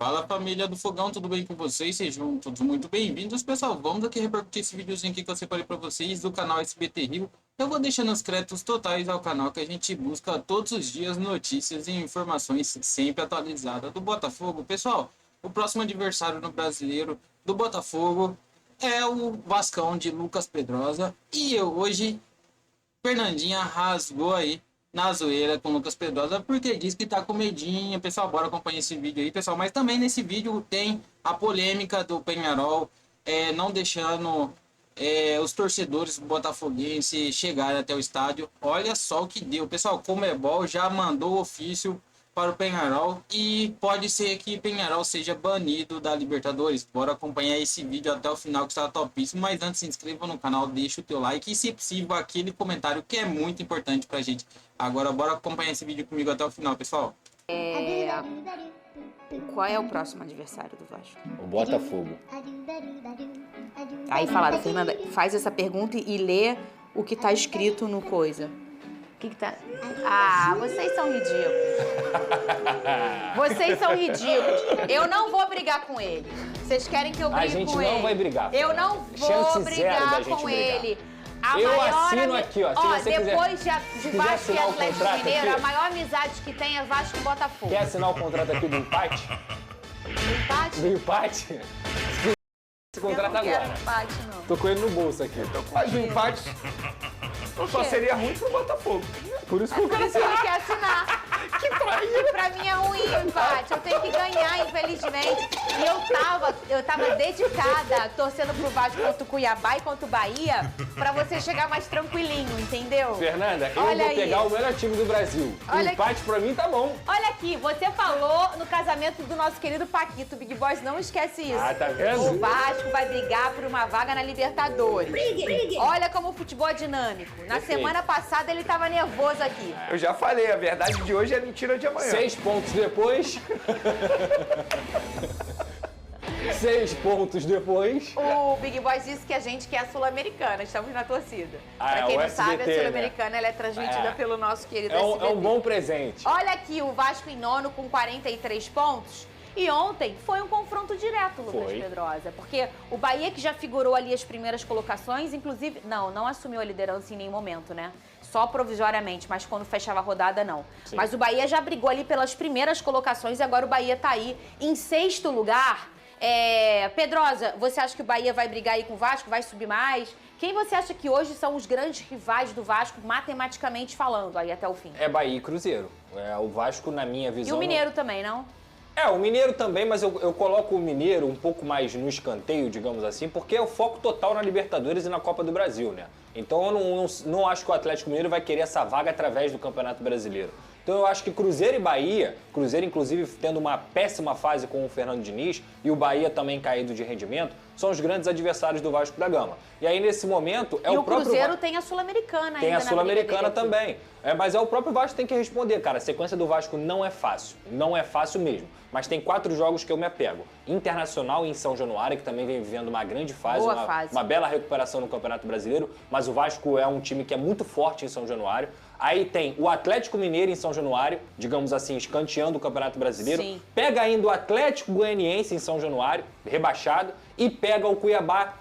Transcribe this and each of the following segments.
Fala família do Fogão, tudo bem com vocês? Sejam todos muito bem-vindos, pessoal. Vamos aqui repercutir esse videozinho aqui que eu separei para vocês do canal SBT Rio. Eu vou deixando os créditos totais ao canal que a gente busca todos os dias notícias e informações sempre atualizadas do Botafogo. Pessoal, o próximo adversário no Brasileiro do Botafogo é o Vascão de Lucas Pedrosa. E hoje, Fernandinha rasgou aí na zoeira com o Lucas Pedrosa, porque diz que tá com medinho. Pessoal, bora acompanhar esse vídeo aí, pessoal. Mas também nesse vídeo tem a polêmica do Peñarol, não deixando os torcedores botafoguenses chegarem até o estádio. Olha só o que deu. Pessoal, Conmebol já mandou ofício para o Peñarol e pode ser que Peñarol seja banido da Libertadores. Bora acompanhar esse vídeo até o final, que está topíssimo. Mas antes, se inscreva no canal, deixa o teu like e, se possível, aquele comentário que é muito importante pra gente. Agora, bora acompanhar esse vídeo comigo até o final, pessoal. Qual é o próximo adversário do Vasco? O Botafogo. Aí falaram, Fernanda, faz essa pergunta e lê o que tá escrito no coisa. O que tá... Ah, vocês são ridículos. Vocês são ridículos. Eu não vou brigar com ele. Vocês querem que eu brigue com ele? A gente não vai brigar. Eu não vou brigar com ele. Eu assino aqui, ó. Se você depois de Vasco e Atlético Mineiro, aqui, a maior amizade que tem é Vasco e Botafogo. Quer assinar o contrato aqui do empate? Do empate? Do empate? Esse contrato agora. Eu não quero empate, não. Tô com ele no bolso aqui. Mas o empate só seria ruim pro Botafogo. Por isso que eu Por quero isso que ele assinar. quer assinar. Que traíra. Pra mim é ruim o empate. Eu tenho que ganhar, infelizmente. E eu tava dedicada, torcendo pro Vasco contra o Cuiabá e contra o Bahia, pra você chegar mais tranquilinho, entendeu? Fernanda, eu Olha vou pegar aí. o melhor time do Brasil. O Olha empate pra mim tá bom. Olha aqui, você falou no casamento do nosso querido Paquito. O Big Boys não esquece isso. Ah, tá vendo? O Vasco vai brigar por uma vaga na Libertadores. Brigue. Olha como o futebol é dinâmico. Na Perfeito. semana passada ele tava nervoso aqui. Eu já falei, a verdade de hoje é mentira de amanhã. 6 pontos depois. 6 pontos depois. O Big Boys disse que a gente quer a Sul-Americana, estamos na torcida. Ah, Pra quem o não sabe, a SBT, Sul-Americana ela é transmitida É. pelo nosso querido É SBT. um bom presente. Olha aqui, o Vasco em nono com 43 pontos. E ontem foi um confronto direto, Lucas Foi. Pedrosa, porque o Bahia, que já figurou ali as primeiras colocações, inclusive, não assumiu a liderança em nenhum momento, né? Só provisoriamente, mas quando fechava a rodada, não. Sim. Mas o Bahia já brigou ali pelas primeiras colocações e agora o Bahia tá aí em sexto lugar. Pedrosa, você acha que o Bahia vai brigar aí com o Vasco, vai subir mais? Quem você acha que hoje são os grandes rivais do Vasco, matematicamente falando, aí até o fim? É Bahia e Cruzeiro. O Vasco, na minha visão... E o Mineiro também, não? O Mineiro também, mas eu coloco o Mineiro um pouco mais no escanteio, digamos assim, porque é o foco total na Libertadores e na Copa do Brasil, né? Então eu não acho que o Atlético Mineiro vai querer essa vaga através do Campeonato Brasileiro. Então eu acho que Cruzeiro e Bahia, Cruzeiro inclusive tendo uma péssima fase com o Fernando Diniz e o Bahia também caído de rendimento, são os grandes adversários do Vasco da Gama. E aí nesse momento é e o o próprio Cruzeiro tem a Sul-Americana ainda. Tem a na Sul-Americana briga dele aqui. também. Mas é o próprio Vasco que tem que responder, cara. A sequência do Vasco não é fácil. Não é fácil mesmo. Mas tem 4 jogos que eu me apego. Internacional em São Januário, que também vem vivendo uma grande fase. Boa fase. Uma bela recuperação no Campeonato Brasileiro. Mas o Vasco é um time que é muito forte em São Januário. Aí tem o Atlético Mineiro em São Januário, digamos assim, escanteando o Campeonato Brasileiro. Sim. Pega ainda o Atlético Goianiense em São Januário, rebaixado. E pega o Cuiabá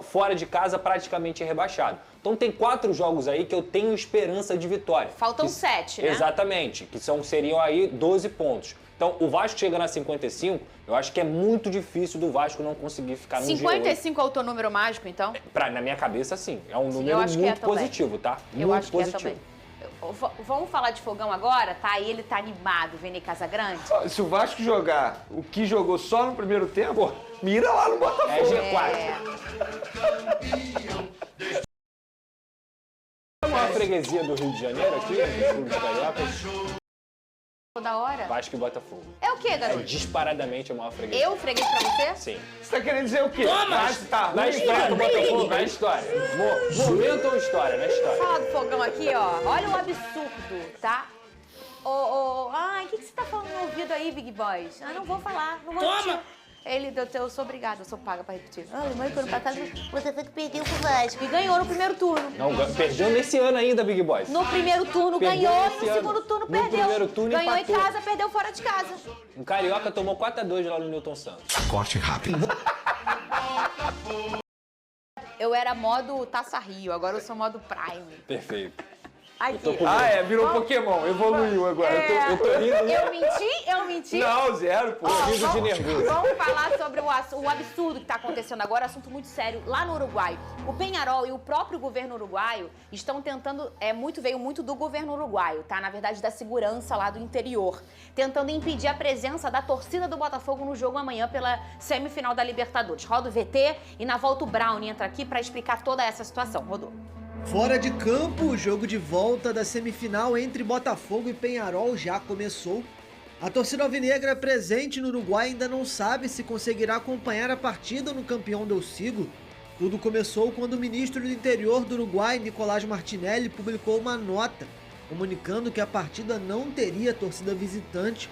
fora de casa, praticamente rebaixado. Então tem 4 jogos aí que eu tenho esperança de vitória. Faltam 7, né? Exatamente, que seriam aí 12 pontos. Então o Vasco chegando a 55, eu acho que é muito difícil do Vasco não conseguir ficar no G8. 55 é o teu número mágico, então? Na minha cabeça, sim. É um Sim, número eu acho que é muito também. positivo, tá? Eu muito acho que é positivo. também. Vamos falar de Fogão agora? Tá aí, ele tá animado, Vini Casagrande. Se o Vasco jogar o que jogou só no primeiro tempo, mira lá no Botafogo. É G4. É uma freguesia do Rio de Janeiro aqui, no Clube de Carioca. Toda hora. Vasco e Botafogo. É o quê, É garoto? disparadamente a maior freguesia. Eu freguei pra você? Sim. Você tá querendo dizer o quê? Vasco tá Na ruim, história do Botafogo, na história. Momento ou história? Na história. Fala do Fogão aqui, ó. Olha o absurdo, tá? Ai, o que você tá falando no ouvido aí, Big Boys? Não vou falar. Não vou mentir. Ele deu, eu sou obrigada, eu sou paga pra repetir. Ah, mãe, quando passado você foi que perdeu pro Vasco. E ganhou no primeiro turno. Não, perdeu nesse ano ainda, Big Boss. No primeiro turno Perdeu ganhou, nesse no ano. segundo turno No perdeu. primeiro turno ganhou empatou. em casa, perdeu fora de casa. Um carioca tomou 4-2 lá no Newton Santos. Corte rápido. Eu era modo Taça Rio, agora eu sou modo Prime. Perfeito. Aqui. Virou Pokémon, evoluiu agora. Eu tô rindo. Eu menti? Não, zero, pô. Ó, rindo de nervoso. Vamos falar sobre o absurdo que está acontecendo agora, assunto muito sério, lá no Uruguai. O Peñarol e o próprio governo uruguaio estão tentando, veio muito do governo uruguaio, tá? Na verdade, da segurança lá do interior, tentando impedir a presença da torcida do Botafogo no jogo amanhã pela semifinal da Libertadores. Roda o VT e na volta o Brown entra aqui para explicar toda essa situação. Rodou. Fora de campo, o jogo de volta da semifinal entre Botafogo e Peñarol já começou. A torcida alvinegra presente no Uruguai ainda não sabe se conseguirá acompanhar a partida no Campeão del Siglo. Tudo começou quando o ministro do Interior do Uruguai, Nicolás Martinelli, publicou uma nota comunicando que a partida não teria torcida visitante.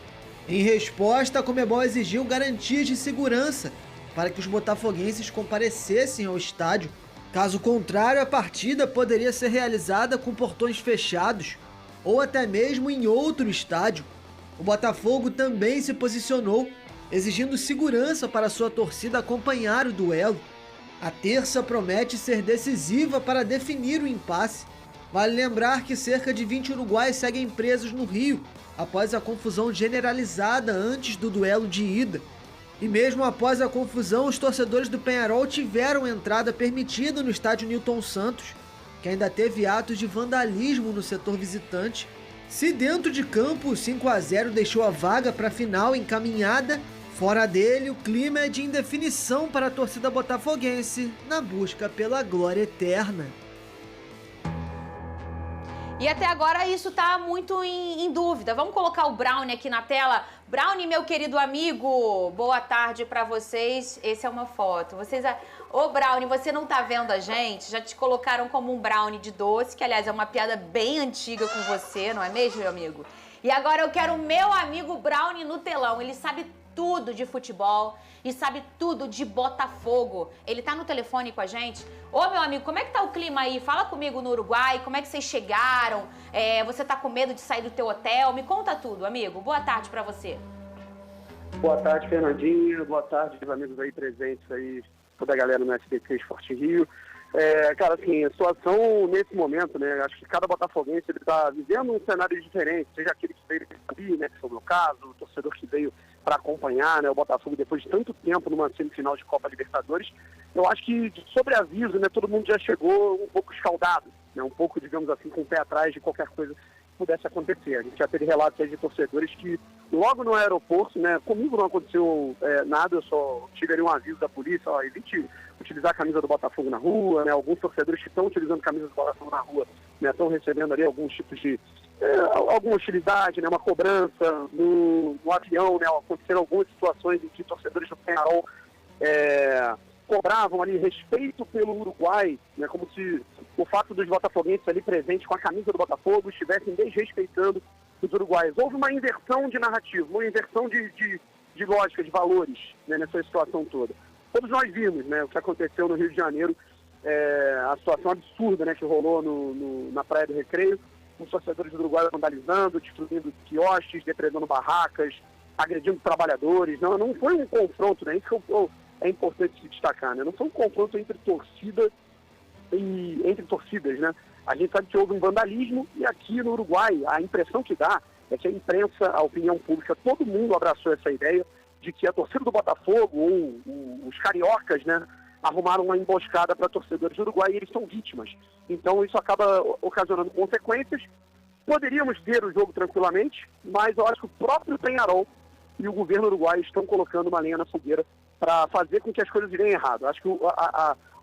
Em resposta, a Conmebol exigiu garantias de segurança para que os botafoguenses comparecessem ao estádio. Caso contrário, a partida poderia ser realizada com portões fechados ou até mesmo em outro estádio. O Botafogo também se posicionou, exigindo segurança para sua torcida acompanhar o duelo. A terça promete ser decisiva para definir o impasse. Vale lembrar que cerca de 20 uruguaios seguem presos no Rio, após a confusão generalizada antes do duelo de ida. E mesmo após a confusão, os torcedores do Peñarol tiveram entrada permitida no estádio Newton Santos, que ainda teve atos de vandalismo no setor visitante. Se dentro de campo o 5-0 deixou a vaga para a final encaminhada, fora dele o clima é de indefinição para a torcida botafoguense na busca pela glória eterna. E até agora isso tá muito em dúvida. Vamos colocar o Brownie aqui na tela. Brownie, meu querido amigo, boa tarde pra vocês. Essa é uma foto. Ô, Brownie, você não tá vendo a gente? Já te colocaram como um brownie de doce, que aliás é uma piada bem antiga com você, não é mesmo, meu amigo? E agora eu quero o meu amigo Brownie no telão. Ele sabe tudo de futebol e sabe tudo de Botafogo. Ele tá no telefone com a gente. Ô, meu amigo, como é que tá o clima aí? Fala comigo no Uruguai, como é que vocês chegaram? Você tá com medo de sair do teu hotel? Me conta tudo, amigo. Boa tarde pra você. Boa tarde, Fernandinha. Boa tarde, os amigos aí presentes aí, toda a galera no SBT Esporte Rio. Cara, assim, a situação nesse momento, né, acho que cada botafoguense ele tá vivendo um cenário diferente, seja aquele que veio ali, né, que foi o meu caso, o torcedor que veio para acompanhar, né, o Botafogo depois de tanto tempo numa semifinal de Copa Libertadores. Eu acho que, de sobreaviso, né, todo mundo já chegou um pouco escaldado, né, um pouco, digamos assim, com o pé atrás de qualquer coisa que pudesse acontecer. A gente já teve relatos aí de torcedores que logo no aeroporto, né, comigo não aconteceu nada, eu só tive ali um aviso da polícia, ó, evite utilizar a camisa do Botafogo na rua, né, alguns torcedores que estão utilizando a camisa do Botafogo na rua, né, estão recebendo ali alguns tipos de alguma hostilidade, né, uma cobrança no avião, né, aconteceram algumas situações em que torcedores do Peñarol cobravam ali respeito pelo Uruguai, né, como se o fato dos botafoguenses ali presentes com a camisa do Botafogo estivessem desrespeitando os uruguaios. Houve uma inversão de narrativa, uma inversão de lógica, de valores, né, nessa situação toda. Todos nós vimos, né, o que aconteceu no Rio de Janeiro, a situação absurda, né, que rolou na Praia do Recreio, os torcedores do Uruguai vandalizando, destruindo quiosques, depredando barracas, agredindo trabalhadores. Não foi um confronto, né? Isso é importante se destacar, né? Não foi um confronto entre torcidas, né? A gente sabe que houve um vandalismo e aqui no Uruguai a impressão que dá é que a imprensa, a opinião pública, todo mundo abraçou essa ideia de que a torcida do Botafogo ou os cariocas, né, arrumaram uma emboscada para torcedores do Uruguai e eles são vítimas. Então isso acaba ocasionando consequências. Poderíamos ter o jogo tranquilamente, mas eu acho que o próprio Peñarol e o governo uruguaio estão colocando uma lenha na fogueira para fazer com que as coisas irem errado. Acho que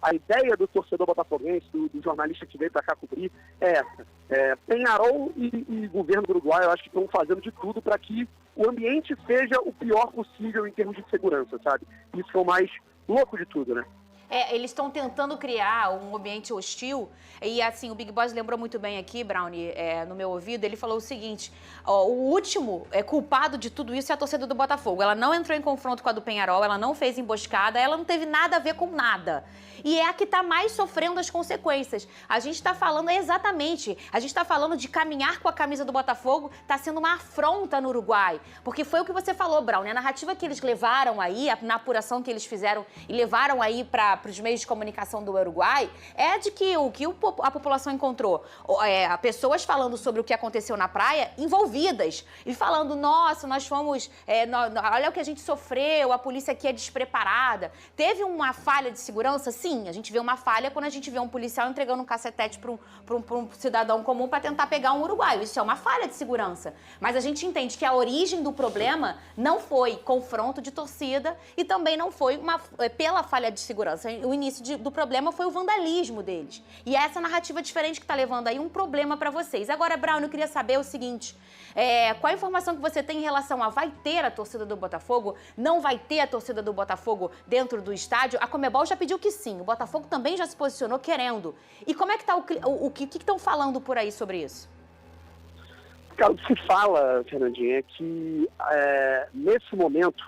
a ideia do torcedor botafoguense, do jornalista que veio para cá cobrir, é essa. Peñarol e governo do Uruguai, eu acho que estão fazendo de tudo para que o ambiente seja o pior possível em termos de segurança, sabe? Isso é o mais louco de tudo, né? Eles estão tentando criar um ambiente hostil. E assim, o Big Boss lembrou muito bem aqui, Brownie, no meu ouvido, ele falou o seguinte: ó, o último culpado de tudo isso é a torcida do Botafogo. Ela não entrou em confronto com a do Peñarol, ela não fez emboscada, ela não teve nada a ver com nada. E é a que está mais sofrendo as consequências. A gente está falando exatamente, a gente está falando de caminhar com a camisa do Botafogo, está sendo uma afronta no Uruguai. Porque foi o que você falou, Brownie, a narrativa que eles levaram aí, na apuração que eles fizeram e levaram aí para os meios de comunicação do Uruguai, é de que a população encontrou pessoas falando sobre o que aconteceu na praia, envolvidas, e falando, nossa, nós fomos, olha o que a gente sofreu, a polícia aqui é despreparada. Teve uma falha de segurança? Sim, a gente vê uma falha quando a gente vê um policial entregando um cacetete para um cidadão comum para tentar pegar um uruguaio. Isso é uma falha de segurança. Mas a gente entende que a origem do problema não foi confronto de torcida e também não foi pela falha de segurança. O início do problema foi o vandalismo deles. E é essa narrativa diferente que está levando aí um problema para vocês. Agora, Brown, eu queria saber o seguinte, qual a informação que você tem em relação a vai ter a torcida do Botafogo, não vai ter a torcida do Botafogo dentro do estádio? A Conmebol já pediu que sim, o Botafogo também já se posicionou querendo. E como é que está o que estão falando por aí sobre isso? Cara, o que se fala, Fernandinha, é que nesse momento,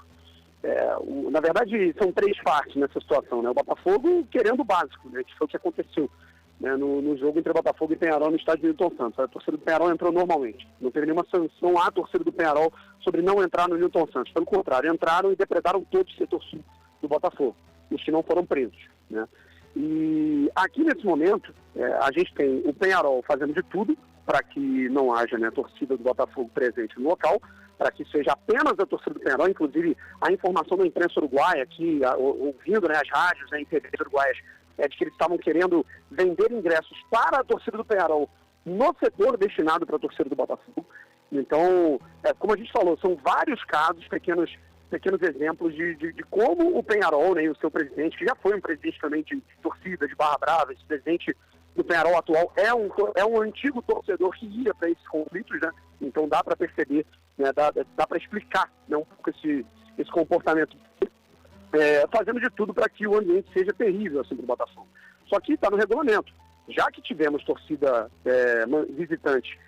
na verdade, são três partes nessa situação, né? O Botafogo querendo o básico, né? Que foi o que aconteceu, né? No jogo entre o Botafogo e Peñarol no estádio Newton Santos. A torcida do Peñarol entrou normalmente. Não teve nenhuma sanção à torcida do Peñarol sobre não entrar no Newton Santos. Pelo contrário, entraram e depredaram todo o setor sul do Botafogo, os que não foram presos, né? E aqui nesse momento, a gente tem o Peñarol fazendo de tudo para que não haja, né, torcida do Botafogo presente no local, para que seja apenas a torcida do Peñarol. Inclusive a informação da imprensa uruguaia aqui, ouvindo, né, as rádios, né, em TVs uruguaias, é de que eles estavam querendo vender ingressos para a torcida do Peñarol no setor destinado para a torcida do Botafogo. Então, como a gente falou, são vários casos, pequenos exemplos de como o Peñarol, né, e o seu presidente, que já foi um presidente também de torcida, de Barra Brava, esse presidente do Peñarol atual é um antigo torcedor que ia para esses conflitos, né? Então dá para perceber, né, dá para explicar, né, um pouco esse comportamento, fazendo de tudo para que o ambiente seja terrível assim para o Botafogo. Só que está no regulamento. Já que tivemos torcida visitante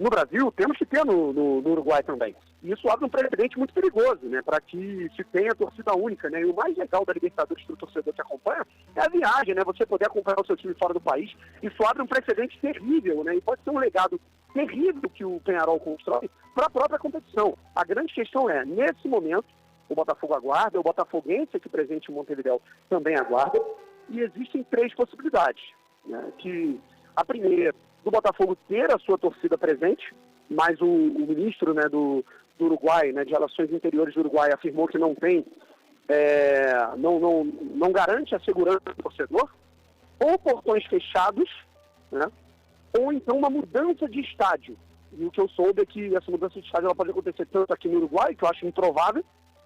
no Brasil, temos que ter no Uruguai também. E isso abre um precedente muito perigoso, né, para que se tenha torcida única, né? E o mais legal da Libertadores para o torcedor que acompanha é a viagem, né? Você poder acompanhar o seu time fora do país. Isso abre um precedente terrível, né? E pode ser um legado terrível que o Peñarol constrói para a própria competição. A grande questão é, nesse momento, o Botafogo aguarda, o botafoguense aqui presente em Montevidéu também aguarda, e existem três possibilidades, né? Que a primeira, do Botafogo ter a sua torcida presente, mas o ministro, né, do Uruguai, né, de Relações Interiores do Uruguai, afirmou que não tem, não garante a segurança do torcedor, ou portões fechados, né, ou então uma mudança de estádio. E o que eu soube é que essa mudança de estádio ela pode acontecer tanto aqui no Uruguai, que eu acho improvável,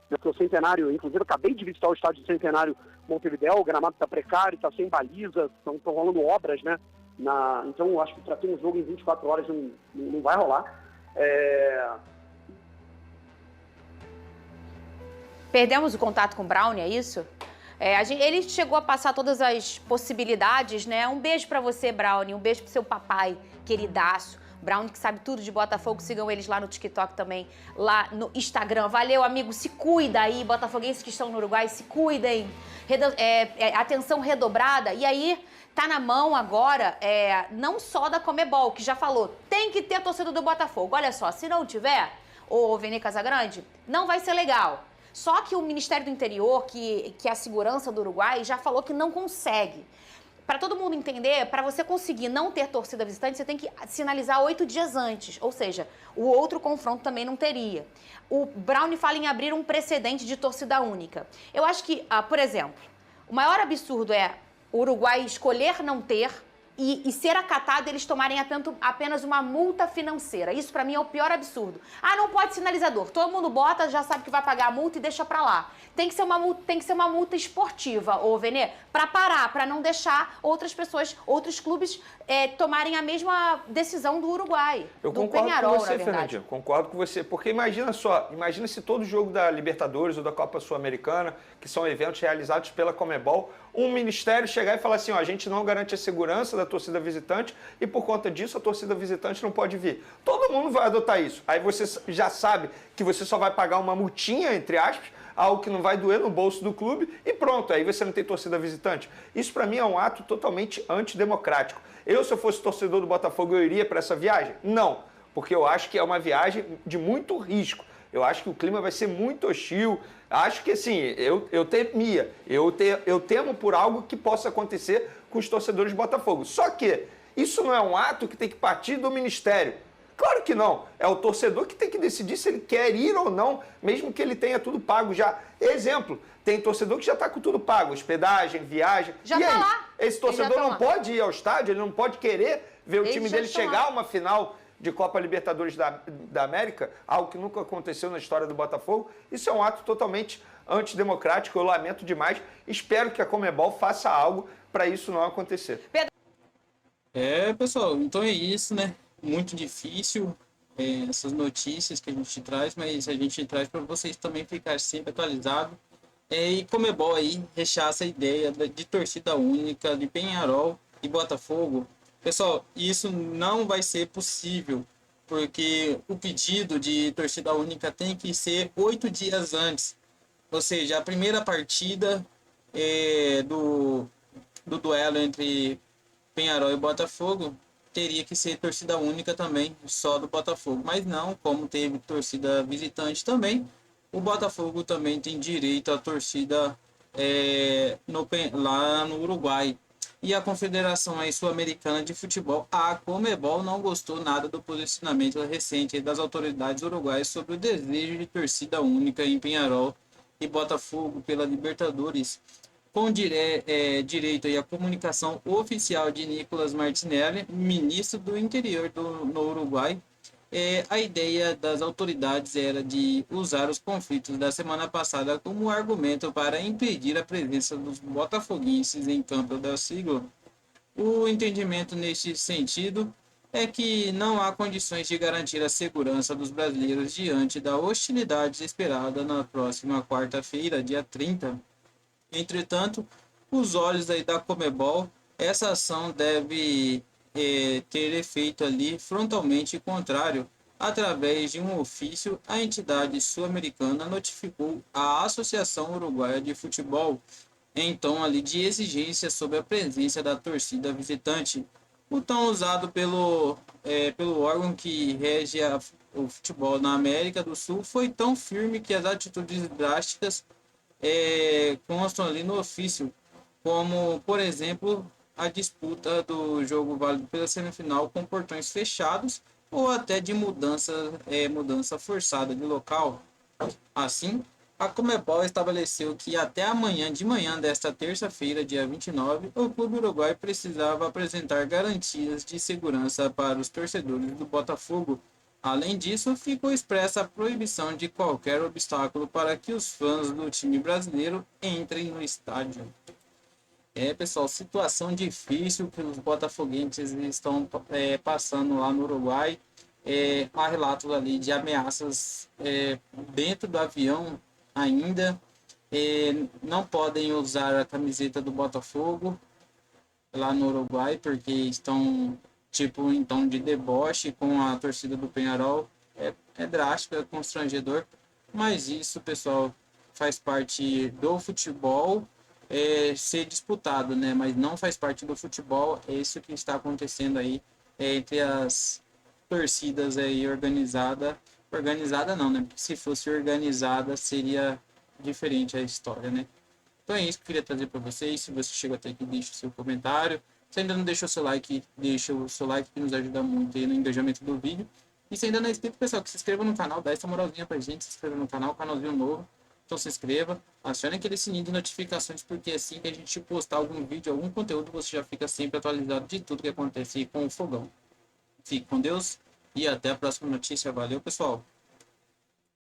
né, porque o Centenário, inclusive eu acabei de visitar o estádio do Centenário Montevidéu, o gramado está precário, está sem baliza, estão rolando obras, né? Então eu acho que para ter um jogo em 24 horas não vai rolar. Perdemos o contato com o Brownie, é isso? Ele chegou a passar todas as possibilidades, né? Um beijo pra você, Brownie. Um beijo pro seu papai, queridaço. Brownie que sabe tudo de Botafogo. Sigam eles lá no TikTok também, lá no Instagram. Valeu, amigo. Se cuida aí, botafoguenses que estão no Uruguai, se cuidem. Atenção redobrada. E aí, tá na mão agora, não só da Conmebol, que já falou, tem que ter a torcida do Botafogo. Olha só, se não tiver, ô Vene Casagrande, não vai ser legal. Só que o Ministério do Interior, que é a segurança do Uruguai, já falou que não consegue. Para todo mundo entender, para você conseguir não ter torcida visitante, você tem que sinalizar 8 dias antes. Ou seja, o outro confronto também não teria. O Brownie fala em abrir um precedente de torcida única. Eu acho que, por exemplo, o maior absurdo é o Uruguai escolher não ter e ser acatado eles tomarem apenas uma multa financeira. Isso pra mim é o pior absurdo. Ah, não pode sinalizador. Todo mundo bota, já sabe que vai pagar a multa e deixa pra lá. Tem que ser uma multa esportiva, ô Venê, pra parar, pra não deixar outras pessoas, outros clubes tomarem a mesma decisão do Uruguai. Eu do concordo Peñarol, com na você, verdade. Fernandinho. Concordo com você. Porque imagina só, imagina se todo jogo da Libertadores ou da Copa Sul-Americana, que são eventos realizados pela Conmebol, um ministério chegar e falar assim, ó, a gente não garante a segurança da torcida visitante e por conta disso a torcida visitante não pode vir. Todo mundo vai adotar isso. Aí você já sabe que você só vai pagar uma multinha, entre aspas, algo que não vai doer no bolso do clube e pronto, aí você não tem torcida visitante. Isso para mim é um ato totalmente antidemocrático. Se eu fosse torcedor do Botafogo, eu iria para essa viagem? Não, porque eu acho que é uma viagem de muito risco. Eu acho que o clima vai ser muito hostil. Acho que, assim, eu temia. Eu temo por algo que possa acontecer com os torcedores do Botafogo. Só que isso não é um ato que tem que partir do Ministério. Claro que não. É o torcedor que tem que decidir se ele quer ir ou não, mesmo que ele tenha tudo pago já. Exemplo, tem torcedor que já está com tudo pago, hospedagem, viagem. Já e tá aí? lá. Esse torcedor não lá. pode ir ao estádio, ele não pode querer ver o Eles time já dele estão chegar lá. a uma final de Copa Libertadores da América, algo que nunca aconteceu na história do Botafogo. Isso é um ato totalmente antidemocrático, eu lamento demais. Espero que a Conmebol faça algo para isso não acontecer. Pessoal, então é isso, né? Muito difícil essas notícias que a gente traz, mas a gente traz para vocês também ficarem sempre atualizados. E Conmebol aí rechaça a ideia de torcida única de Peñarol e Botafogo. Pessoal, isso não vai ser possível, porque o pedido de torcida única tem que ser 8 dias antes. Ou seja, a primeira partida do duelo entre Peñarol e Botafogo teria que ser torcida única também, só do Botafogo. Mas não, como teve torcida visitante também, o Botafogo também tem direito à torcida lá no Uruguai. E a Confederação Sul-Americana de Futebol, a Conmebol, não gostou nada do posicionamento recente das autoridades uruguaias sobre o desejo de torcida única em Peñarol e Botafogo pela Libertadores, com direito à comunicação oficial de Nicolás Martinelli, ministro do Interior no Uruguai. A ideia das autoridades era de usar os conflitos da semana passada como argumento para impedir a presença dos botafoguenses em Campo del Siglo. O entendimento neste sentido é que não há condições de garantir a segurança dos brasileiros diante da hostilidade esperada na próxima quarta-feira, dia 30. Entretanto, os olhos aí da Conmebol, essa ação deve ter efeito ali frontalmente contrário. Através de um ofício, a entidade sul-americana notificou a Associação Uruguaia de Futebol em tom ali de exigência sobre a presença da torcida visitante. O tom usado pelo órgão que rege o futebol na América do Sul foi tão firme que as atitudes drásticas constam ali no ofício, como, por exemplo, a disputa do jogo válido pela semifinal com portões fechados ou até de mudança forçada de local. Assim, a Conmebol estabeleceu que até amanhã de manhã desta terça-feira, dia 29, o clube uruguai precisava apresentar garantias de segurança para os torcedores do Botafogo. Além disso, ficou expressa a proibição de qualquer obstáculo para que os fãs do time brasileiro entrem no estádio. Pessoal, situação difícil que os botafoguenses estão passando lá no Uruguai. Há relatos ali de ameaças dentro do avião ainda. Não podem usar a camiseta do Botafogo lá no Uruguai, porque estão em tom de deboche com a torcida do Peñarol. É drástico, é constrangedor, mas isso, pessoal, faz parte do futebol ser disputado, né? Mas não faz parte do futebol. É isso que está acontecendo aí entre as torcidas aí organizada não, né? Porque se fosse organizada seria diferente a história, né? Então é isso que eu queria trazer para vocês. Se você chegou até aqui, deixe o seu comentário. Se ainda não deixou o seu like, deixa o seu like, que nos ajuda muito aí no engajamento do vídeo. E se ainda não é inscrito, pessoal, que se inscreva no canal, dá essa moralzinha pra gente, se inscreva no canal, canalzinho novo. Então se inscreva, acione aquele sininho de notificações, porque assim que a gente postar algum vídeo, algum conteúdo, você já fica sempre atualizado de tudo que acontece com o Fogão. Fique com Deus e até a próxima notícia. Valeu, pessoal!